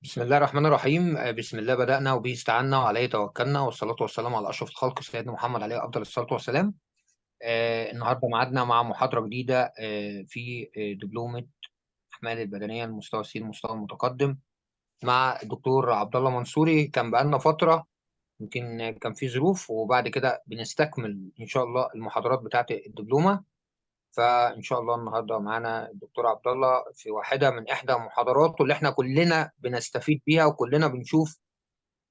بسم الله الرحمن الرحيم. بسم الله بدأنا وبه استعنا وعليه توكلنا والصلاة والسلام على أشرف الخلق سيدنا محمد عليه أفضل الصلاة والسلام. النهارده ميعادنا مع محاضرة جديدة في دبلومة أحمال البدنية المستوى السي المستوى المتقدم مع الدكتور عبد الله منصوري. كان بقالنا فترة، يمكن كان في ظروف، وبعد كده بنستكمل إن شاء الله المحاضرات بتاعة الدبلومة. فإن شاء الله النهارده معانا الدكتور عبد الله في واحدة من إحدى محاضراته اللي إحنا كلنا بنستفيد بيها وكلنا بنشوف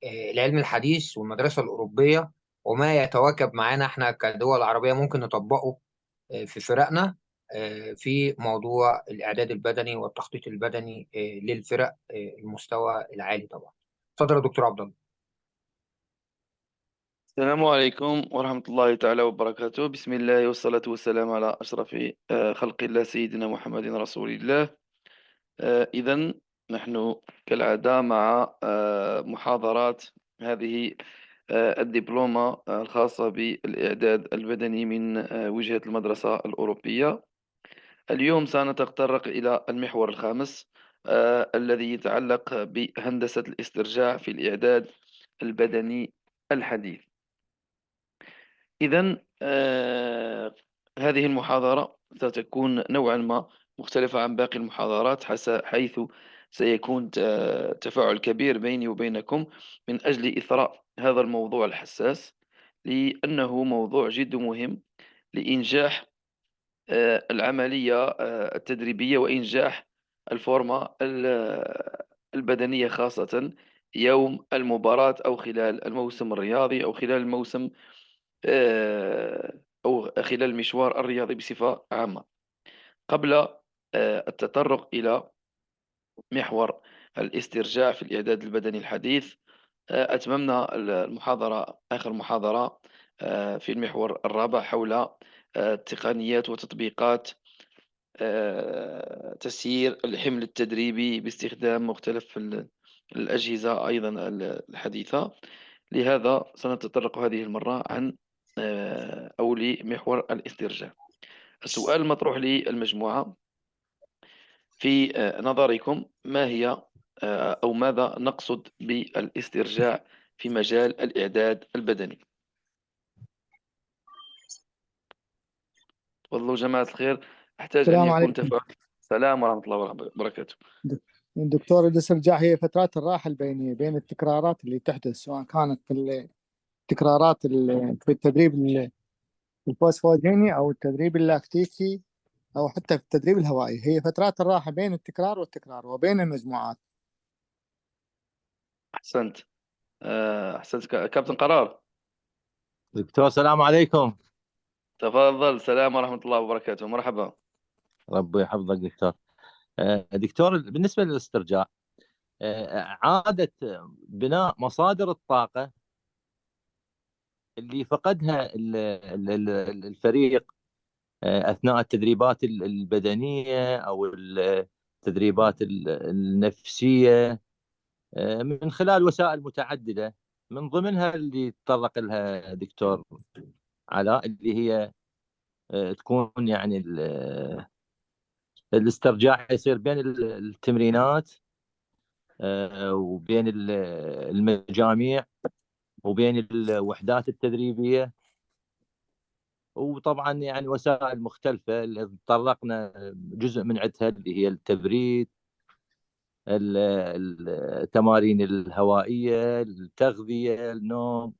العلم الحديث والمدرسة الأوروبية وما يتواكب معانا احنا كدول عربية ممكن نطبقه في فرقنا في موضوع الإعداد البدني والتخطيط البدني للفرق المستوى العالي طبعا. اتفضل يا دكتور عبد الله. السلام عليكم ورحمة الله تعالى وبركاته. بسم الله والصلاة والسلام على أشرف خلق الله سيدنا محمد رسول الله. إذن نحن كالعادة مع محاضرات هذه الدبلومة الخاصة بالإعداد البدني من وجهة المدرسة الأوروبية. اليوم سنتطرق إلى المحور الخامس الذي يتعلق بهندسة الاسترجاع في الإعداد البدني الحديث. إذن هذه المحاضرة ستكون نوعا ما مختلفة عن باقي المحاضرات، حيث سيكون تفاعل كبير بيني وبينكم من أجل إثراء هذا الموضوع الحساس، لأنه موضوع جد مهم لإنجاح العملية التدريبية وإنجاح الفورمة البدنية، خاصة يوم المباراة أو خلال الموسم الرياضي أو خلال الموسم أو خلال المشوار الرياضي بصفة عامة. قبل التطرق إلى محور الاسترجاع في الإعداد البدني الحديث، أتممنا المحاضرة آخر محاضرة في المحور الرابع حول تقنيات وتطبيقات تسيير الحمل التدريبي باستخدام مختلف الأجهزة أيضا الحديثة. لهذا سنتطرق هذه المرة عن أو لمحور الاسترجاع. السؤال المطروح للمجموعة: في نظركم ما هي أو ماذا نقصد بالاسترجاع في مجال الإعداد البدني؟ تفضلوا جماعة الخير، أحتاج أن السلام يكون عليكم. تفاعل. السلام ورحمة الله وبركاته. دكتور، الاسترجاع هي فترات الراحة البينية بين التكرارات اللي تحدث، سواء كانت في التكرارات في التدريب الفوسفوجيني أو التدريب اللاكتيكي أو حتى في التدريب الهوائي. هي فترات الراحة بين التكرار والتكرار وبين المجموعات. أحسنت. أحسنت كابتن قرار. دكتور السلام عليكم. تفضل. السلام ورحمة الله وبركاته. مرحبا. ربي يحفظك دكتور. دكتور، بالنسبة للاسترجاع، عادة بناء مصادر الطاقة اللي فقدها الفريق أثناء التدريبات البدنية أو التدريبات النفسية من خلال وسائل متعددة، من ضمنها اللي تطرق لها دكتور علاء، اللي هي تكون يعني الاسترجاع يصير بين التمرينات وبين المجاميع وبين الوحدات التدريبية، وطبعا يعني وسائل مختلفة اللي تطرقنا جزء من عدها اللي هي التبريد، التمارين الهوائية، التغذية، النوم.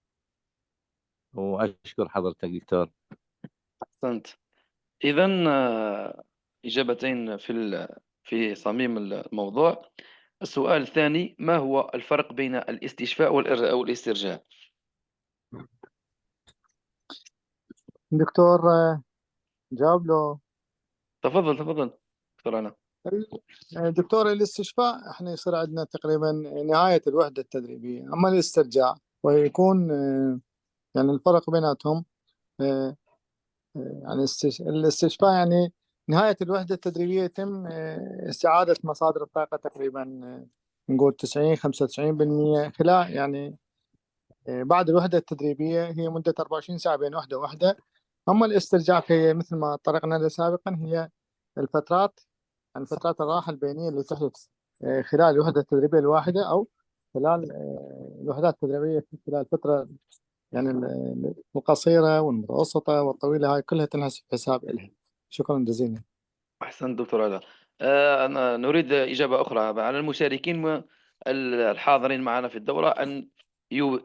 وأشكر حضرتك دكتور. أحسنت. إذن إجابتين في صميم الموضوع. السؤال الثاني: ما هو الفرق بين الاستشفاء أو الاسترجاع؟ دكتور، جاوب له. تفضل تفضل دكتور أنا. دكتور، الاستشفاء احنا يصير عندنا تقريبا نهاية الوحدة التدريبية، أما الاسترجاع ويكون يعني الفرق بيناتهم يعني الاستشفاء يعني نهاية الوحدة التدريبية يتم استعادة مصادر الطاقة تقريبا نقول 90 95% خلال يعني بعد الوحدة التدريبية، هي مدة 24 ساعة بين وحدة ووحدة. أما الاسترجاع فهي مثل ما طرقنا له سابقا، هي الفترات يعني فترات الراحة البينية اللي تحدث خلال الوحدة التدريبية الواحدة أو خلال الوحدات التدريبية خلال فترة يعني القصيرة والمتوسطة والطويلة، هاي كلها تنحسب حساب إلها. شكرا جزيلا. أحسنت دكتور علا. أنا نريد إجابة أخرى على المشاركين الحاضرين معنا في الدورة أن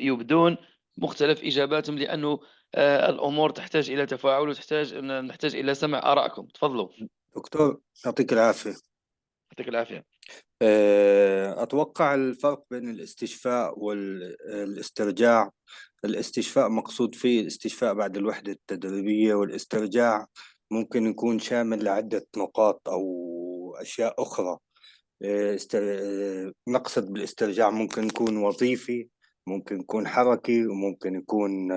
يبدون مختلف إجاباتهم، لأنه الأمور تحتاج إلى تفاعل نحتاج إلى سمع آرائكم. تفضلوا. دكتور يعطيك العافية. يعطيك العافية. أتوقع الفرق بين الاستشفاء والاسترجاع. الاستشفاء مقصود فيه الاستشفاء بعد الوحدة التدريبية، والاسترجاع ممكن يكون شامل لعدة نقاط أو أشياء أخرى. نقصد بالاسترجاع ممكن يكون وظيفي، ممكن يكون حركي، وممكن يكون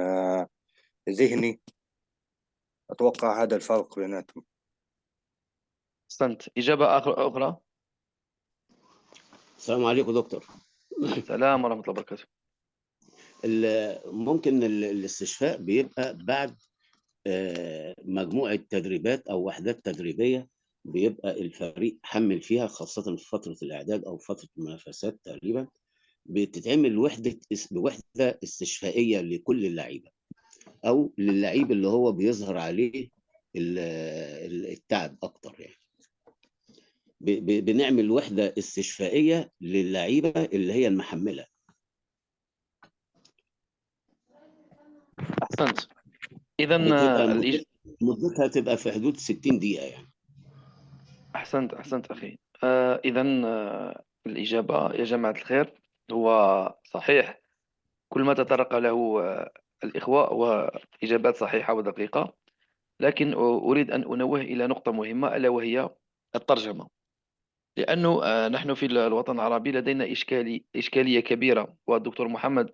ذهني. أتوقع هذا الفرق بيناتهم. أحسنت. إجابة أخرى. السلام عليكم دكتور. السلام ورحمة الله وبركاته. ممكن الاستشفاء بيبقى بعد مجموعة تدريبات أو وحدات تدريبية بيبقى الفريق حمل فيها، خاصة في فترة الإعداد أو فترة المنافسات تقريبا، بتتعمل وحدة استشفائية لكل اللعيبة أو للعيب اللي هو بيظهر عليه التعب أكتر. يعني بنعمل وحدة استشفائية للعيبة اللي هي المحملة. أحسنت. إذا بتبقى مدتها تبقى في حدود 60 دقيقة يعني. أحسنت أخي. إذا الإجابة يا جماعة الخير هو صحيح. كل ما تطرق له الإخوة وإجابات صحيحة ودقيقة، لكن أريد أن أنوه إلى نقطة مهمة، ألا وهي الترجمة. لأنه نحن في الوطن العربي لدينا إشكالية كبيرة، والدكتور محمد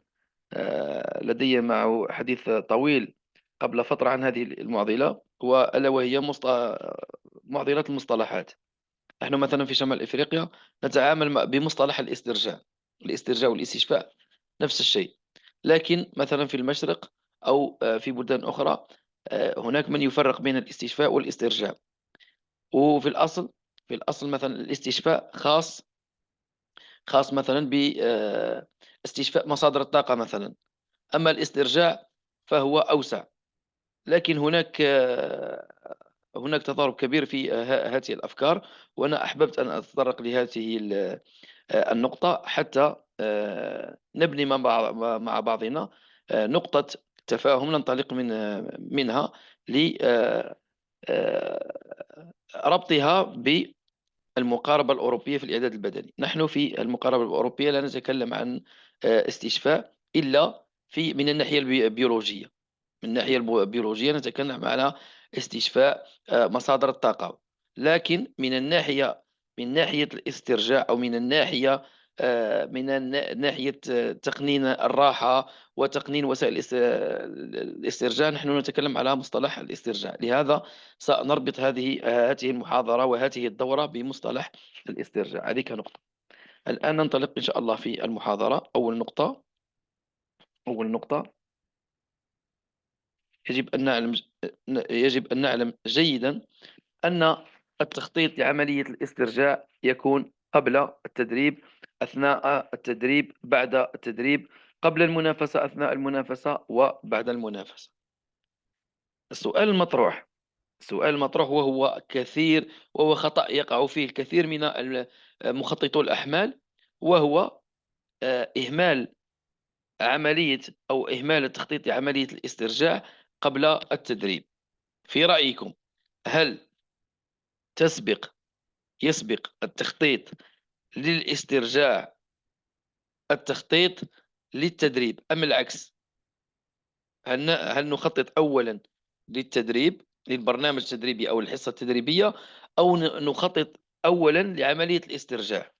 لدي معه حديث طويل قبل فترة عن هذه المعضلة، وألا وهي معضلة المصطلحات. نحن مثلا في شمال إفريقيا نتعامل بمصطلح الاسترجاع والاستشفاء نفس الشيء، لكن مثلا في المشرق أو في بلدان أخرى هناك من يفرق بين الاستشفاء والاسترجاع. وفي الأصل مثلا الاستشفاء خاص مثلا باستشفاء مصادر الطاقة مثلا، أما الاسترجاع فهو أوسع. لكن هناك تضارب كبير في هذه الأفكار، وأنا أحببت أن أتطرق لهذه النقطة حتى نبني مع بعضنا نقطة تفاهم ننطلق منها لربطها بالمقاربة الأوروبية في الإعداد البدني. نحن في المقاربة الأوروبية لا نتكلم عن استشفاء إلا من الناحية البيولوجية. من الناحية البيولوجية نتكلم على استشفاء مصادر الطاقة، لكن من ناحية الاسترجاع أو من ناحية تقنين الراحة وتقنين وسائل الاسترجاع، نحن نتكلم على مصطلح الاسترجاع. لهذا سنربط هذه المحاضرة وهذه الدورة بمصطلح الاسترجاع. هذه كنقطة. الآن ننطلق إن شاء الله في المحاضرة. أول نقطة يجب أن نعلم جيدا أن التخطيط لعملية الاسترجاع يكون قبل التدريب، أثناء التدريب، بعد التدريب، قبل المنافسة، أثناء المنافسة، وبعد المنافسة. السؤال المطروح وهو خطأ يقع فيه الكثير من مخططو الأحمال، وهو إهمال التخطيط لعملية الاسترجاع قبل التدريب. في رأيكم، هل يسبق التخطيط للاسترجاع التخطيط للتدريب أم العكس؟ هل نخطط أولا للبرنامج التدريبي أو الحصة التدريبية، أو نخطط أولا لعملية الاسترجاع؟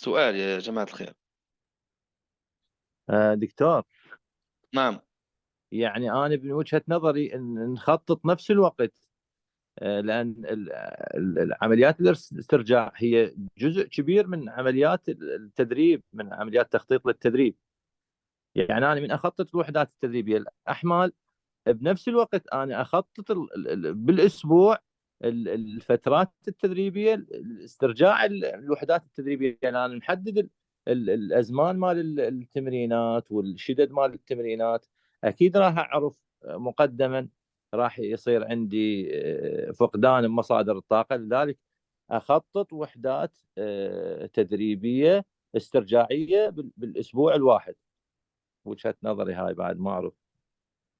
سؤال يا جماعة الخير. دكتور، نعم. يعني أنا من وجهة نظري أن نخطط نفس الوقت، لأن عمليات الاسترجاع هي جزء كبير من عمليات التدريب، من عمليات تخطيط للتدريب. يعني أنا من أخطط الوحدات التدريبية الأحمال، بنفس الوقت أنا أخطط بالأسبوع الفترات التدريبيه، استرجاع الوحدات التدريبيه. يعني انا نحدد الازمان مال التمرينات والشدد مال التمرينات. اكيد راح اعرف مقدما راح يصير عندي فقدان مصادر الطاقه، لذلك اخطط وحدات تدريبيه استرجاعيه بالاسبوع الواحد. وجهه نظري هاي، بعد ما اعرف.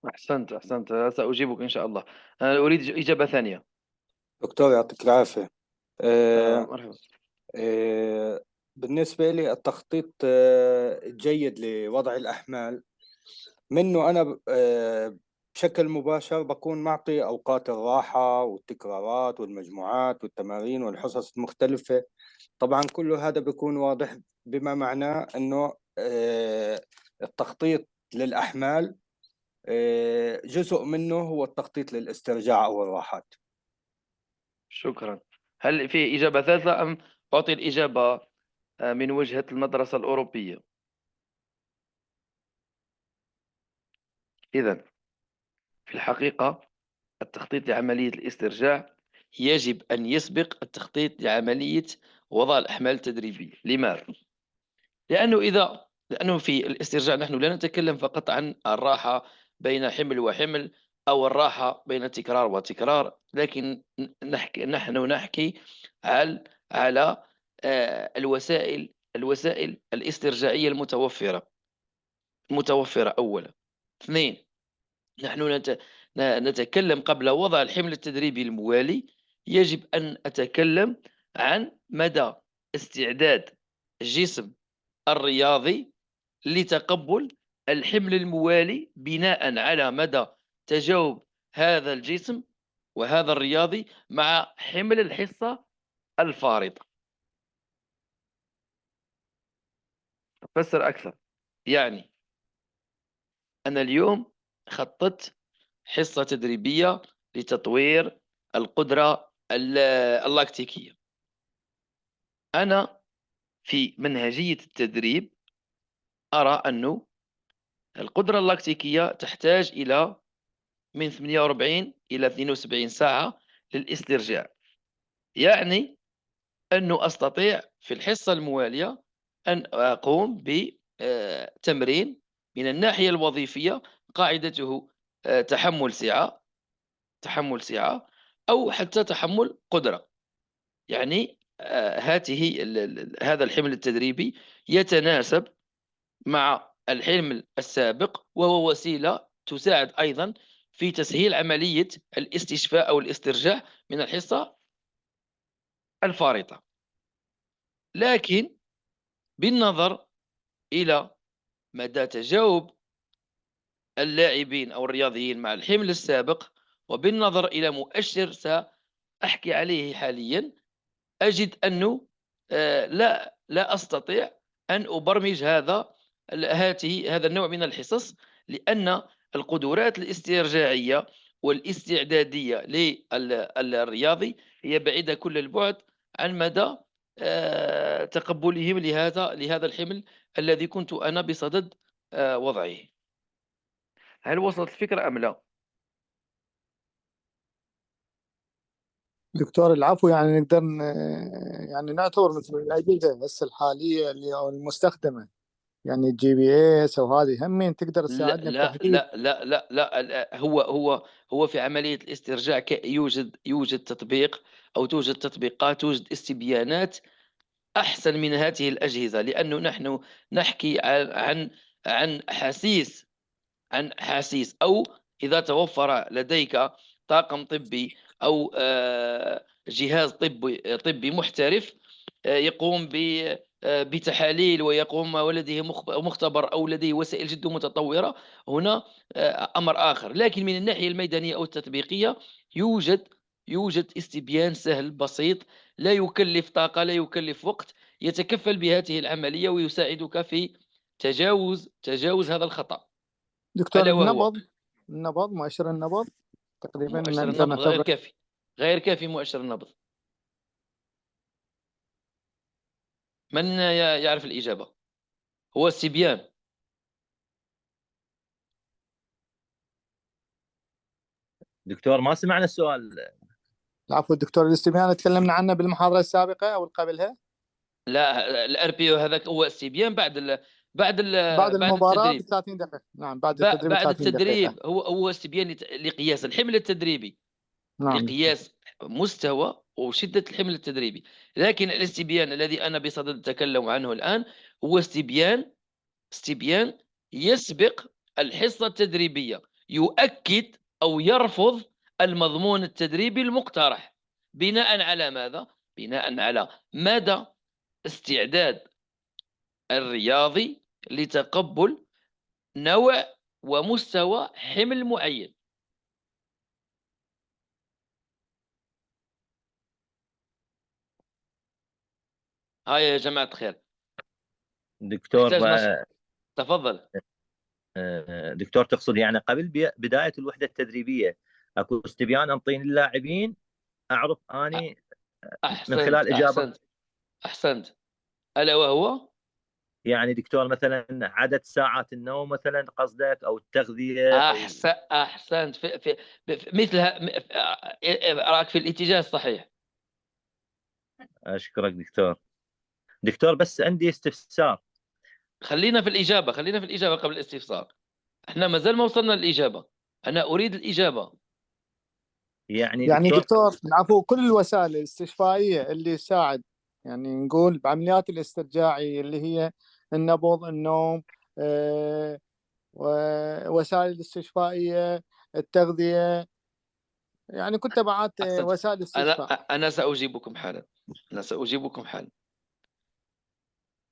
أحسنت أحسنت، سأجيبك إن شاء الله. أنا أريد إجابة ثانية. دكتور يعطيك العافية. مرحبا. بالنسبة لي التخطيط جيد لوضع الأحمال منه. أنا بشكل مباشر بكون معطي أوقات الراحة والتكرارات والمجموعات والتمارين والحصص المختلفة. طبعا كل هذا بيكون واضح، بما معناه أنه التخطيط للأحمال جزء منه هو التخطيط للاسترجاع أو الراحات. شكرا. هل في إجابة ثالثة أم أعطي الإجابة من وجهة المدرسة الأوروبية؟ إذن في الحقيقة التخطيط لعملية الاسترجاع يجب أن يسبق التخطيط لعملية وضع الأحمال التدريبية. لماذا؟ لأنه في الاسترجاع نحن لا نتكلم فقط عن الراحة بين حمل وحمل أو الراحة بين تكرار وتكرار، لكن نحن نحكي على الوسائل الاسترجاعية المتوفرة أولا. اثنين، نحن نتكلم قبل وضع الحمل التدريبي الموالي، يجب أن أتكلم عن مدى استعداد الجسم الرياضي لتقبل الحمل الموالي بناء على مدى تجاوب هذا الجسم وهذا الرياضي مع حمل الحصة الفارطة. أفسر أكثر. يعني أنا اليوم خططت حصة تدريبية لتطوير القدرة اللاكتيكية. أنا في منهجية التدريب أرى أن القدرة اللاكتيكية تحتاج إلى من 48 إلى 72 ساعة للاسترجاع. يعني أنه أستطيع في الحصة الموالية أن أقوم بتمرين من الناحية الوظيفية قاعدته تحمل سعة أو حتى تحمل قدرة. يعني هذا الحمل التدريبي يتناسب مع الحمل السابق، وهو وسيلة تساعد أيضا في تسهيل عملية الاستشفاء أو الاسترجاع من الحصة الفارطة. لكن بالنظر إلى مدى تجاوب اللاعبين أو الرياضيين مع الحمل السابق، وبالنظر إلى مؤشر سأحكي عليه حاليا، أجد أنه لا أستطيع أن أبرمج هذا النوع من الحصص، لأن القدرات الاسترجاعية والاستعدادية للرياضي هي بعيدة كل البعد عن مدى تقبلهم لهذا الحمل الذي كنت أنا بصدد وضعه. هل وصلت الفكرة أم لا؟ دكتور العفو، يعني نقدر يعني نعتبر مثل الأجهزة هسه الحالية اللي أو المستخدمة، يعني الجي بي اس وهذه همين تقدر لا تساعدنا لا بتحديد. لا لا لا لا، هو في عملية الاسترجاع يوجد تطبيق أو توجد تطبيقات، توجد استبيانات أحسن من هذه الأجهزة، لأنه نحن نحكي عن حاسيس أو إذا توفر لديك طاقم طبي أو جهاز طبي محترف يقوم بتحاليل ويقوم ولديه مختبر أو لديه وسائل جد متطورة، هنا أمر آخر. لكن من الناحية الميدانية أو التطبيقية يوجد استبيان سهل بسيط، لا يكلف طاقة لا يكلف وقت، يتكفل بهذه العملية ويساعدك في تجاوز هذا الخطأ. دكتور ألا وهو مؤشر النبض تقريبا مؤشر نقدر النبض نعتبر. غير كافي مؤشر النبض. من يعرف الإجابة؟ هو السبيان. دكتور ما سمعنا السؤال. العفو دكتور الاستبيان تكلمنا عنه بالمحاضرة السابقة أو قبلها لا، الار بي او هذاك هو استبيان بعد بعد المباراة ب التدريب. 30 دقيقة. نعم بعد التدريب ب بعد 30 دقيقة. التدريب هو استبيان لقياس الحمل التدريبي، نعم. لقياس مستوى وشدة الحمل التدريبي. لكن الاستبيان الذي أنا بصدد التكلم عنه الآن هو استبيان يسبق الحصة التدريبية، يؤكد أو يرفض المضمون التدريبي المقترح. بناء على ماذا؟ بناء على مدى استعداد الرياضي لتقبل نوع ومستوى حمل معين. هاي يا جماعة الخير، دكتور تحتاج نشر. تفضل. دكتور تقصد يعني قبل بداية الوحدة التدريبية اكو استبيان انطيني اللاعبين اعرف اني من أحسنت خلال اجابة؟ أحسنت أحسنت. ألا وهو يعني دكتور مثلا عدد ساعات النوم مثلا قصدك او التغذية او أحسنت في مثلها أراك في الاتجاه الصحيح. اشكرك دكتور. دكتور بس عندي استفسار. خلينا في الإجابة قبل الاستفسار. احنا ما زال ما وصلنا للإجابة، أنا أريد الإجابة. يعني يعني دكتور دكتور العفو كل الوسائل الاستشفائية اللي تساعد يعني نقول بعمليات الاسترجاعي اللي هي النبض النوم ووسائل الاستشفائية التغذية يعني كنت بعت أحسنت. وسائل الاستشفاء. أنا سأجيبكم حالا.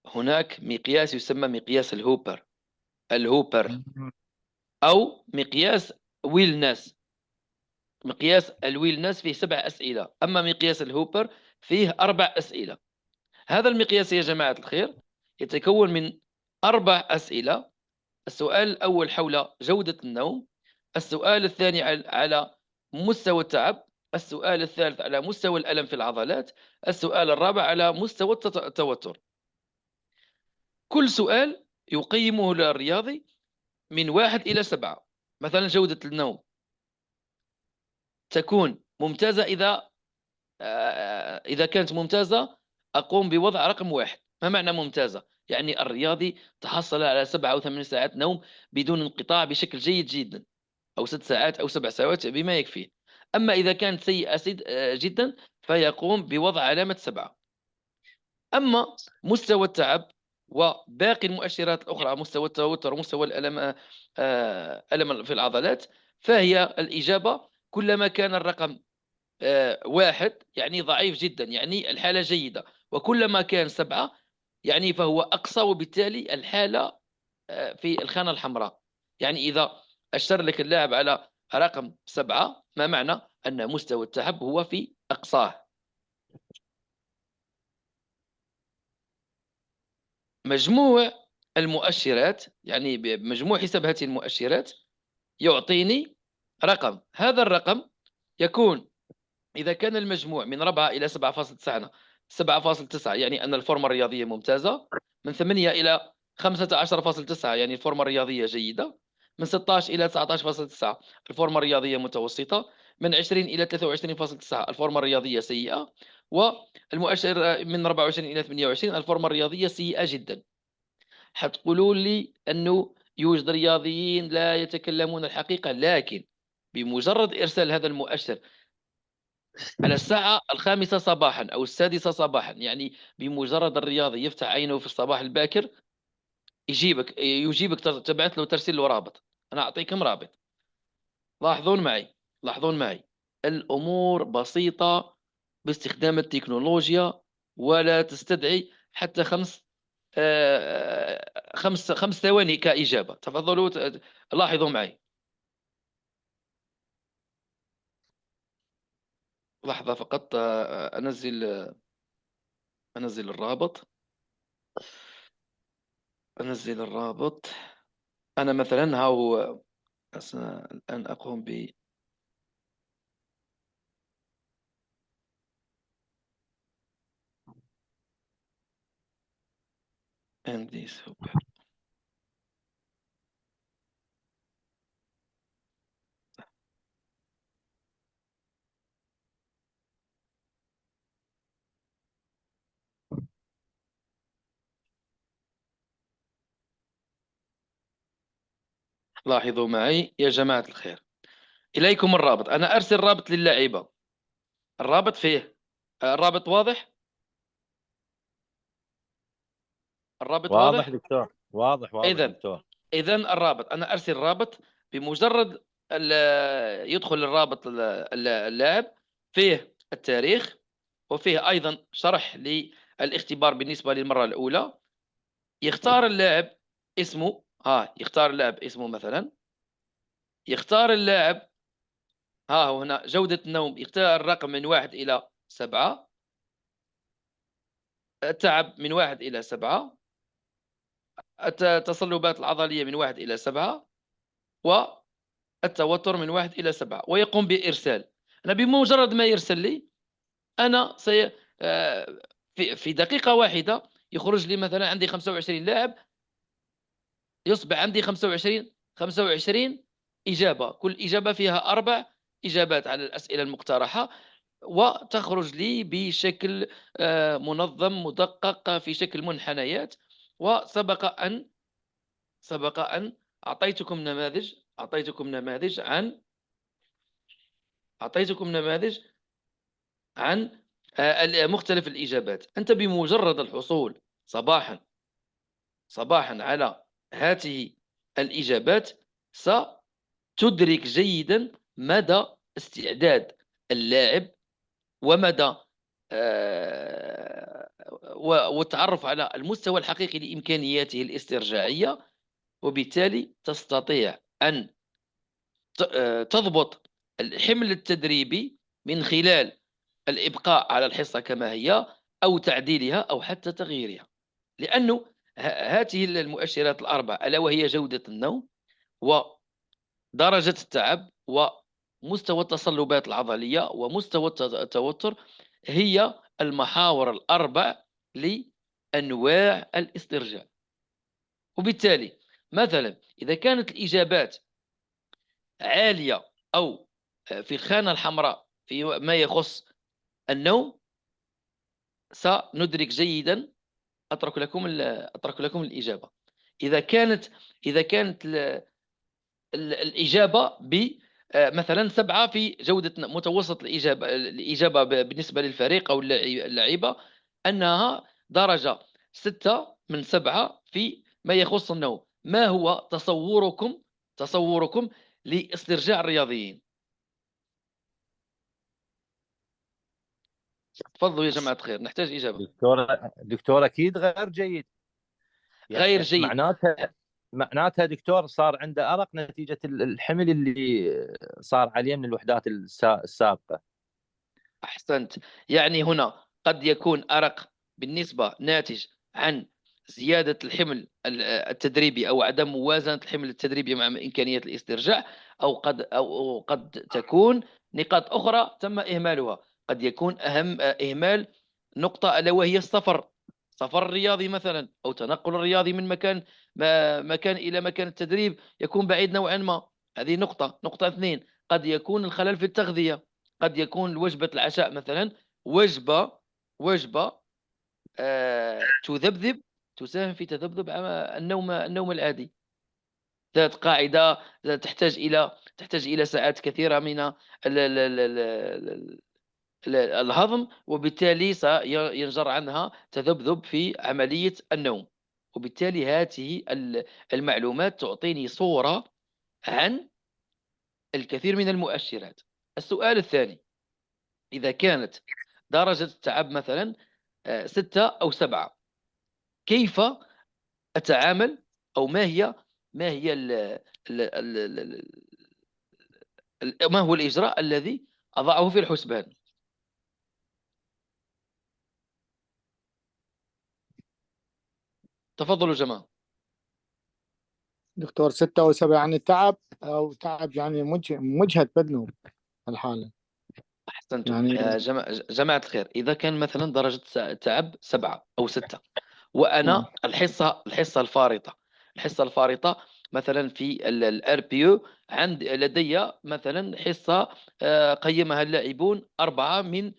هناك مقياس يسمى مقياس الهوبر أو مقياس ويلنس. مقياس الويلنس فيه 7 أسئلة، أما مقياس الهوبر فيه 4 أسئلة. هذا المقياس يا جماعة الخير يتكون من 4 أسئلة. السؤال الأول حول جودة النوم، السؤال الثاني على مستوى التعب، السؤال الثالث على مستوى الألم في العضلات، السؤال الرابع على مستوى التوتر. كل سؤال يقيمه الرياضي من 1 إلى 7. مثلا جودة النوم تكون ممتازة إذا كانت ممتازة أقوم بوضع رقم 1. ما معنى ممتازة؟ يعني الرياضي تحصل على 7 أو 8 ساعات نوم بدون انقطاع بشكل جيد جدا، أو 6 ساعات أو 7 ساعات بما يكفيه. أما إذا كانت سيئة جدا فيقوم بوضع علامة 7. أما مستوى التعب وباقي المؤشرات الأخرى، مستوى التوتر ومستوى الألم، ألم في العضلات، فهي الإجابة كلما كان الرقم 1 يعني ضعيف جدا يعني الحالة جيدة، وكلما كان 7 يعني فهو أقصى، وبالتالي الحالة في الخانة الحمراء. يعني إذا أشار لك اللاعب على رقم 7 ما معنى أن مستوى التعب هو في أقصاه. مجموع المؤشرات، يعني بمجموع حساب هذه المؤشرات يعطيني رقم. هذا الرقم يكون إذا كان المجموع من 4 إلى 7.9 يعني أن الفورمة الرياضية ممتازة، من 8 إلى 15.9 يعني الفورمة الرياضية جيدة، من 16 إلى 19.9 الفورمة الرياضية متوسطة، من 20 إلى 23.9 الفورمة الرياضية سيئة، والمؤشر من 24 إلى 28 الفورمة الرياضية سيئة جدا. حتقولوا لي أنه يوجد رياضيين لا يتكلمون الحقيقة، لكن بمجرد إرسال هذا المؤشر على الساعة 5 صباحا أو 6 صباحا، يعني بمجرد الرياضي يفتح عينه في الصباح الباكر يجيبك تبعث له ترسل له رابط. أنا أعطيكم رابط. لاحظون معي الأمور بسيطة باستخدام التكنولوجيا، ولا تستدعي حتى خمس ثواني كإجابة. تفضلوا لاحظوا معي. لحظة فقط، أنزل الرابط. أنا مثلا هاو الآن أقوم ب MD Super. لاحظوا معي يا جماعة الخير، إليكم الرابط. أنا أرسل رابط للاعيبة. الرابط فيه الرابط واضح؟ الرابط واضح واضح؟ دكتور، واضح إذن دكتور. الرابط، أنا أرسل رابط. بمجرد يدخل الرابط اللاعب، فيه التاريخ، وفيه أيضا شرح للاختبار بالنسبة للمرة الأولى. يختار اللاعب اسمه، يختار اللاعب اسمه مثلا، يختار اللاعب، هنا جودة النوم، يختار الرقم من 1 إلى 7، التعب من 1 إلى 7، التصلبات العضلية من 1 إلى 7، والتوتر من 1 إلى 7، ويقوم بإرسال. أنا بمجرد ما يرسل لي، أنا في دقيقة واحدة يخرج لي مثلا عندي 25 لاعب، يصبح عندي 25 إجابة، كل إجابة فيها 4 إجابات على الأسئلة المقترحة، وتخرج لي بشكل منظم مدقق في شكل منحنيات. سبق أن أعطيتكم نماذج عن مختلف الإجابات. أنت بمجرد الحصول صباحا على هذه الإجابات ستدرك جيدا مدى استعداد اللاعب، ومدى والتعرف على المستوى الحقيقي لإمكانياته الاسترجاعية، وبالتالي تستطيع أن تضبط الحمل التدريبي من خلال الإبقاء على الحصة كما هي، أو تعديلها، أو حتى تغييرها. لأنه هذه المؤشرات الأربع، ألا وهي جودة النوم، ودرجة التعب، ومستوى التصلبات العضلية، ومستوى التوتر، هي المحاور الأربع لأنواع الاسترجاع. وبالتالي مثلا إذا كانت الإجابات عالية أو في الخانة الحمراء في ما يخص النوم، سندرك جيدا. أترك لكم الإجابة. إذا كانت الإجابة مثلا 7 في جودة متوسط الإجابة بالنسبة للفريق أو اللعيبة، أنها درجة 6 من 7 في ما يخص النوم. ما هو تصوركم لاسترجاع الرياضيين؟ تفضلوا يا جماعة الخير، نحتاج إجابة. دكتور اكيد غير جيد. غير جيد. معناتها دكتور صار عنده ارق نتيجه الحمل اللي صار عليه من الوحدات السابقه. أحسنت. يعني هنا قد يكون أرق بالنسبة ناتج عن زيادة الحمل التدريبي، أو عدم موازنة الحمل التدريبي مع إمكانية الاسترجاع، أو قد تكون نقاط أخرى تم إهمالها. قد يكون إهمال نقطة، ألا وهي السفر الرياضي مثلا، أو تنقل الرياضي من مكان إلى مكان التدريب يكون بعيد نوعا ما. هذه نقطة 2. قد يكون الخلل في التغذية. قد يكون وجبة العشاء مثلا وجبة تذبذب، تساهم في تذبذب النوم العادي. ذات قاعدة تحتاج إلى ساعات كثيرة من الهضم، وبالتالي سينجر عنها تذبذب في عملية النوم. وبالتالي هذه المعلومات تعطيني صورة عن الكثير من المؤشرات. السؤال الثاني: إذا كانت درجة التعب مثلا 6 أو 7، كيف أتعامل، أو ما هي ما هو الإجراء الذي أضعه في الحسبان؟ تفضلوا جماعة. دكتور 6 أو 7 يعني تعب، أو تعب يعني مجهد بدنه الحالة أحسنتم يعني. يا جماعة الخير. إذا كان مثلا درجة التعب 7 أو 6، وأنا الحصة الفارطة مثلا في الار بي او، لدي مثلا حصة قيمها اللاعبون 4 من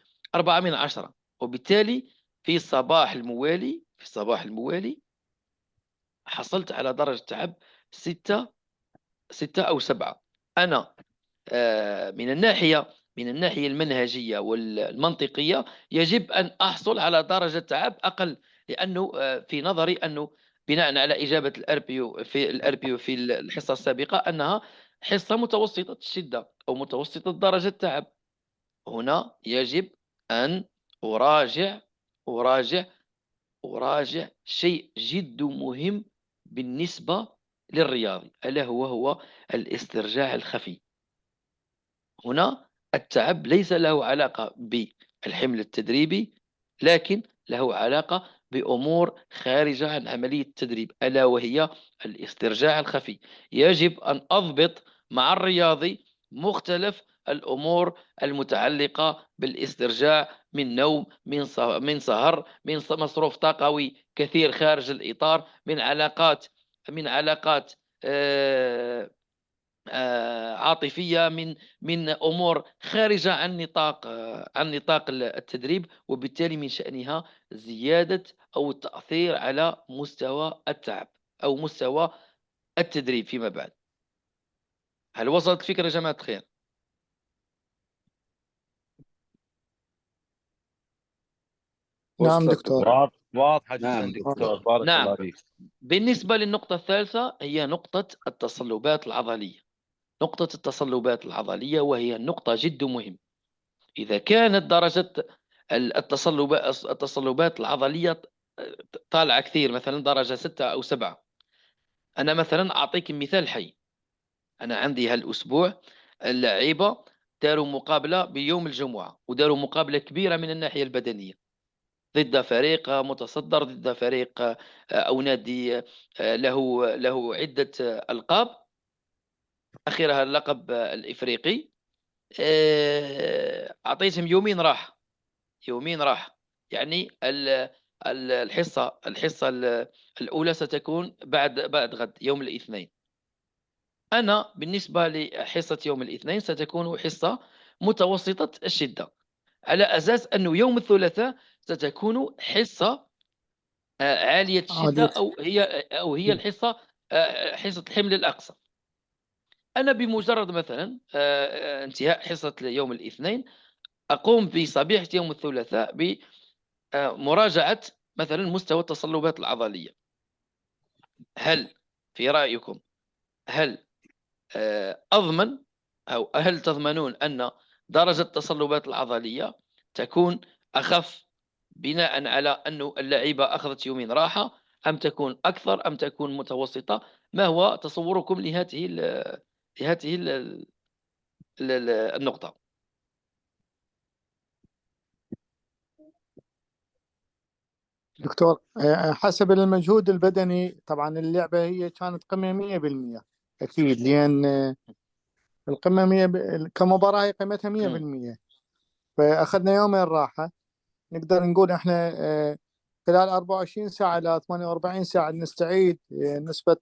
10، وبالتالي في الصباح الموالي حصلت على درجة تعب 6 6 أو 7. أنا من الناحية المنهجية والمنطقية يجب أن أحصل على درجة تعب أقل، لأنه في نظري أنه بناء على إجابة الأربيو في الحصة السابقة أنها حصة متوسطة الشدة أو متوسطة درجة تعب. هنا يجب أن أراجع أراجع أراجع شيء جد مهم بالنسبة للرياضي، ألا هو الاسترجاع الخفي. هنا التعب ليس له علاقة بالحمل التدريبي، لكن له علاقة بأمور خارجة عن عملية التدريب، ألا وهي الاسترجاع الخفي. يجب أن أضبط مع الرياضي مختلف الأمور المتعلقة بالاسترجاع من نوم، من سهر، من مصروف طاقوي كثير خارج الإطار، من علاقات عاطفية، من أمور خارجة عن نطاق التدريب، وبالتالي من شأنها زيادة أو التأثير على مستوى التعب أو مستوى التدريب فيما بعد. هل وصلت الفكرة يا جماعة الخير؟ نعم وصلت دكتور. دكتور. واضحة نعم جدا دكتور. دكتور، بارك الله نعم. فيك. بالنسبة للنقطة الثالثة هي نقطة التصلبات العضلية. نقطة التصلبات العضلية وهي نقطة جد مهمة. إذا كانت درجة التصلبات العضلية طالعة كثير، مثلا درجة 6 أو 7، أنا مثلا أعطيك مثال حي. أنا عندي هالأسبوع اللعيبة داروا مقابلة بيوم الجمعة، وداروا مقابلة كبيرة من الناحية البدنية ضد فريق متصدر، ضد فريق أو نادي له عدة ألقاب، آخرها اللقب الإفريقي. أعطيتهم يومين راحة. يعني الحصة الأولى ستكون بعد غد يوم الاثنين. أنا بالنسبة لحصة يوم الاثنين ستكون حصة متوسطة الشدة، على أساس أنه يوم الثلاثاء ستكون حصة عالية الشدة، عالية. أو هي حصة الحمل الأقصى. أنا بمجرد مثلا انتهاء حصة يوم الاثنين أقوم بصبيحة يوم الثلاثاء بمراجعة مثلا مستوى التصلبات العضلية. هل في رأيكم هل أضمن أو هل تضمنون أن درجة التصلبات العضلية تكون أخف بناء على أن اللعيبة أخذت يومين راحة، أم تكون أكثر، أم تكون متوسطة؟ ما هو تصوركم لهذه النقطة؟ دكتور حسب المجهود البدني طبعا اللعبة هي كانت قمة 100%. أكيد، لأن القمة 100 كمباراة هي قيمتها 100%. فأخذنا يومين راحة، نقدر نقول إحنا خلال 24 ساعة إلى 48 ساعة نستعيد نسبة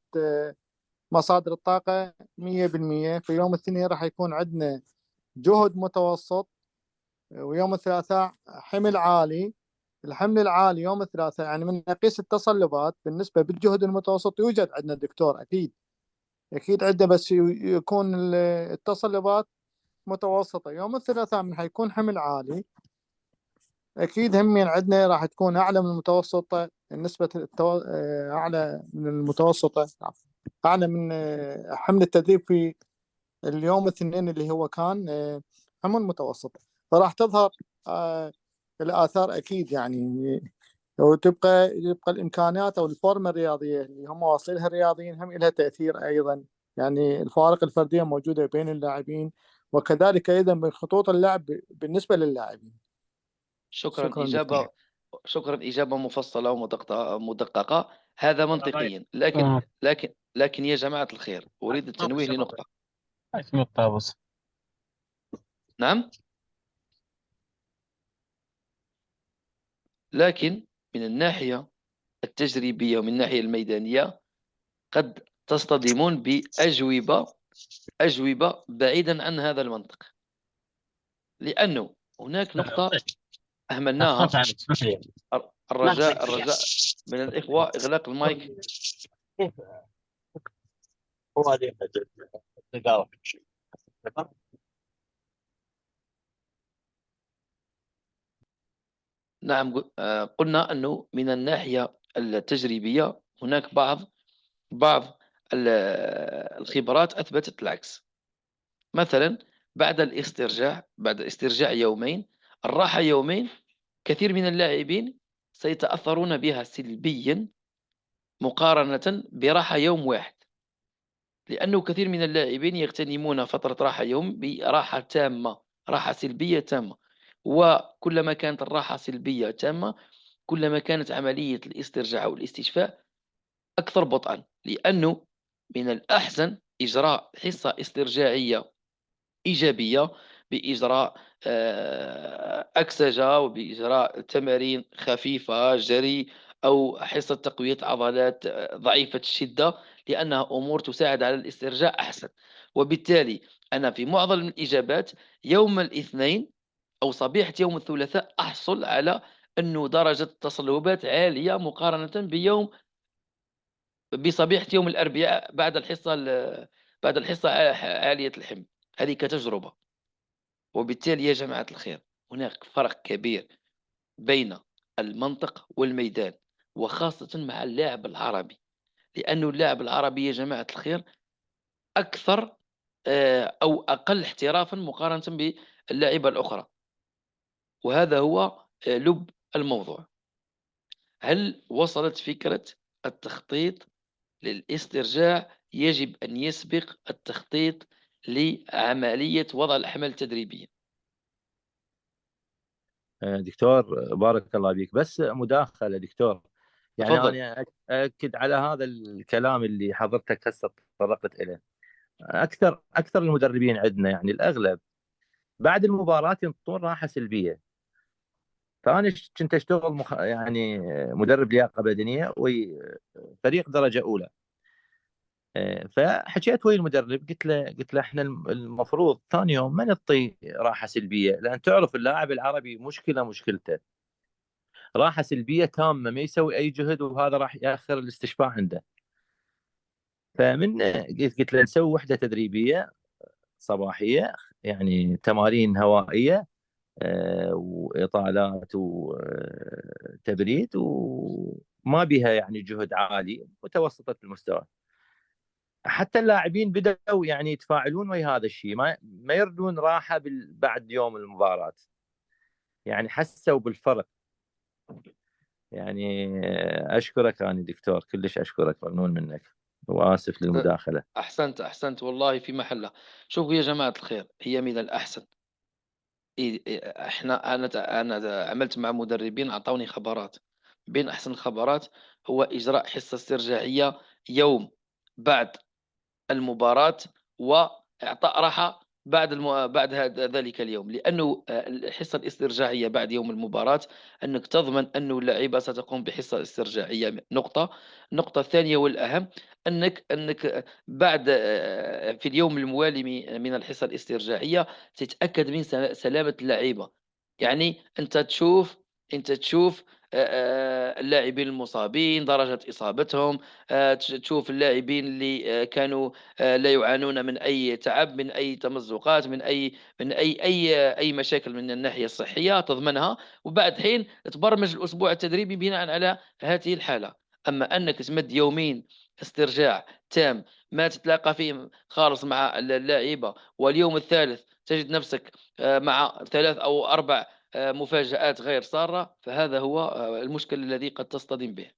مصادر الطاقة 100%. في يوم الاثنين راح يكون عندنا جهد متوسط، ويوم الثلاثاء حمل عالي. الحمل العالي يوم الثلاثاء يعني من نقيس التصلبات بالنسبة بالجهد المتوسط يوجد عندنا دكتور، أكيد عندنا، بس يكون التصلبات متوسطة. يوم الثلاثاء من حيكون حمل عالي، أكيد همين عندنا راح تكون أعلى من المتوسطة. النسبة أعلى من المتوسطة، أعلى من حمل التدريب في اليوم الاثنين اللي هو كان حمل متوسط. فراح تظهر الآثار أكيد يعني. وتبقى الإمكانيات أو الفورمة الرياضية اللي هم واصلها الرياضيين هم لها تأثير أيضا. يعني الفوارق الفردية موجودة بين اللاعبين، وكذلك أيضا من خطوط اللعب بالنسبة للاعبين. شكرا. شكرا دكتور. إجابة مفصلة ومدققة. هذا منطقيا، لكن يا جماعة الخير أريد التنويه لنقطة. نعم. لكن من الناحية التجريبية ومن الناحية الميدانية قد تصطدمون بأجوبة بعيدا عن هذا المنطق، لأنه هناك نقطة أهملناها. الرجاء من الإخوة إغلاق المايك. هذه التجارب. نعم، قلنا أنه من الناحية التجريبية هناك بعض الخبرات أثبتت العكس. مثلا بعد استرجاع يومين، الراحة يومين، كثير من اللاعبين سيتأثرون بها سلبيا مقارنة براحة يوم واحد، لأنه كثير من اللاعبين يغتنمون فترة راحة يوم براحة تامة، راحة سلبية تامة. وكلما كانت الراحة سلبية تامة، كلما كانت عملية الاسترجاع أو الاستشفاء أكثر بطئا، لأنه من الأحسن إجراء حصة استرجاعية إيجابية بإجراء أكسجة، وبإجراء تمارين خفيفة، جري، أو حصة تقوية عضلات ضعيفة الشدة، لأنها أمور تساعد على الاسترجاع أحسن. وبالتالي أنا في معظم الإجابات يوم الاثنين أو صبيحة يوم الثلاثاء أحصل على أنه درجة التصلبات عالية مقارنة بصبيحة يوم الأربعاء بعد الحصة عالية الحمل. هذه كتجربة. وبالتالي يا جماعة الخير، هناك فرق كبير بين المنطق والميدان، وخاصة مع اللاعب العربي، لأنه اللاعب العربي يا جماعة الخير أكثر أو أقل احترافا مقارنة باللاعبة الأخرى. وهذا هو لب الموضوع. هل وصلت فكرة التخطيط للاسترجاع يجب أن يسبق التخطيط لعملية وضع الأحمال التدريبية؟ دكتور بارك الله فيك، بس مداخلة دكتور. يعني تفضل. أنا أكد على هذا الكلام اللي حضرتك هسه تطرقت إليه. أكثر المدربين عندنا، يعني الأغلب بعد المباراة ينطون راحة سلبية. فأنا كنت أشتغل يعني مدرب لياقة بدنية وفريق درجة أولى. فحكيت ويا المدرب، قلت له احنا المفروض ثاني يوم ما نعطي راحة سلبية، لأن تعرف اللاعب العربي مشكلته راحة سلبية تامة، ما يسوي أي جهد، وهذا راح يأخر الاستشفاء عنده. فمن قلت له نسوي وحدة تدريبية صباحية، يعني تمارين هوائية، وإطالات وتبريد، وما بها يعني جهد عالي، متوسطة المستوى. حتى اللاعبين بدأوا يعني يتفاعلون ويا هذا الشيء، ما يردون راحة بعد يوم المباراة، يعني حسوا بالفرق. يعني أشكرك أنا دكتور، كلش أشكرك، ممنون منك، وآسف للمداخلة. أحسنت والله في محله. شوفوا يا جماعة الخير، هي من الأحسن. أنا عملت مع مدربين أعطوني خبرات. بين أحسن الخبرات هو إجراء حصة استرجاعية يوم بعد المباراة، وإعطاء راحة بعد ذلك اليوم، لأنه الحصة الاسترجاعية بعد يوم المباراة أنك تضمن أن اللعيبة ستقوم بحصة استرجاعية. النقطة الثانية والأهم أنك بعد في اليوم الموالي من الحصة الاسترجاعية تتأكد من سلامة اللعيبة. يعني أنت تشوف اللاعبين المصابين، درجة إصابتهم، تشوف اللاعبين اللي كانوا لا يعانون من أي تعب، من أي تمزقات، من أي مشاكل من الناحية الصحية، تضمنها، وبعد حين تبرمج الأسبوع التدريبي بناء على هذه الحالة. أما أنك تمد يومين استرجاع تام ما تتلاقى فيه خالص مع اللاعيبة، واليوم الثالث تجد نفسك مع 3 أو 4 مفاجآت غير سارة، فهذا هو المشكل الذي قد تصطدم به.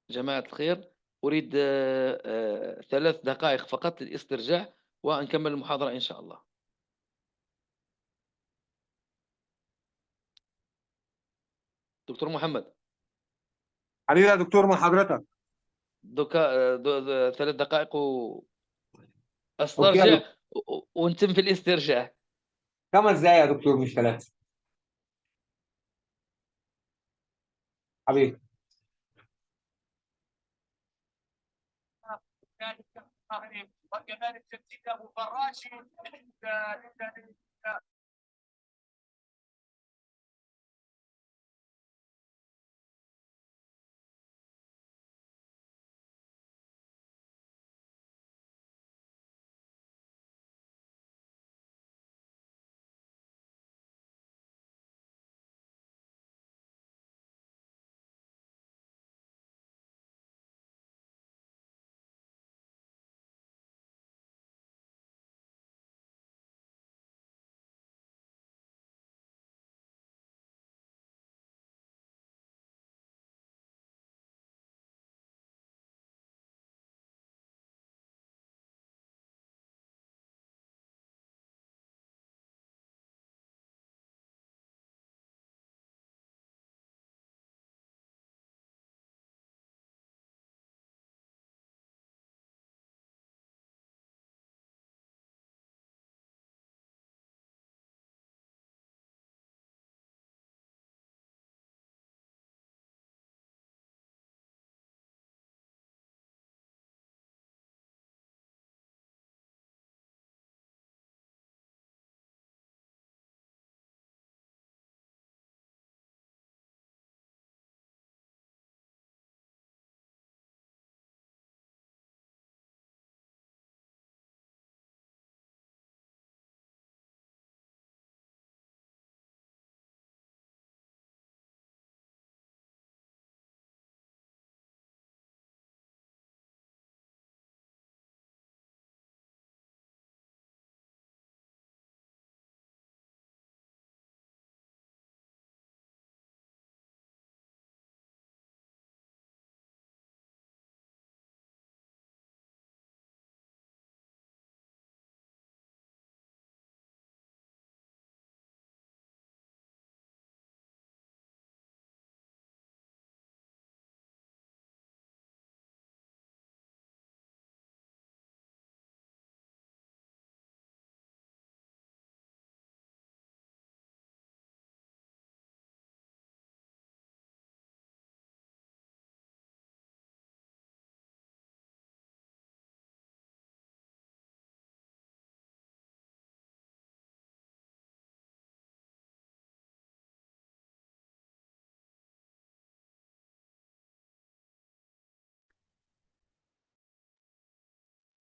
جماعة الخير، أريد 3 دقائق فقط للاسترجاع ونكمل المحاضرة إن شاء الله. دكتور محمد، حبيبي يا دكتور مع حضرتك. 3 دقائق اوكي يا وأسترجع دكتور، ونتم في الاسترجاع. 5 دقايق يا دكتور مش 3. حبيبي. وكذلك تسجيل ابو فراشي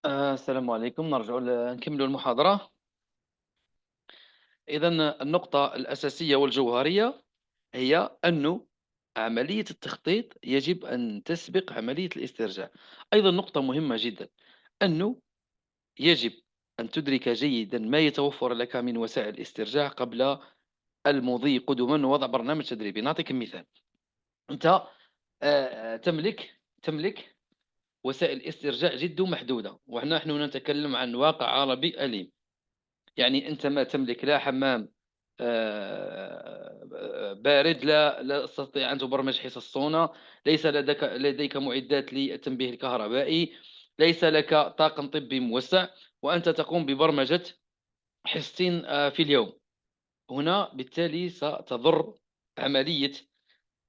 السلام عليكم. نرجع نكمل المحاضرة. إذا النقطة الأساسية والجوهرية هي أن عملية التخطيط يجب أن تسبق عملية الاسترجاع. أيضا نقطة مهمة جدا، أنه يجب أن تدرك جيدا ما يتوفر لك من وسائل الاسترجاع قبل المضي قدما ووضع برنامج تدريبي. نعطيك مثال. أنت تملك وسائل استرجاع جد محدودة، ونحن نتكلم عن واقع عربي أليم. يعني أنت ما تملك لا حمام بارد، لا تستطيع أن تبرمج حصص الصونة، ليس لديك معدات للتنبيه الكهربائي، ليس لك طاقم طبي موسع، وأنت تقوم ببرمجة حصتين في اليوم. هنا بالتالي ستضر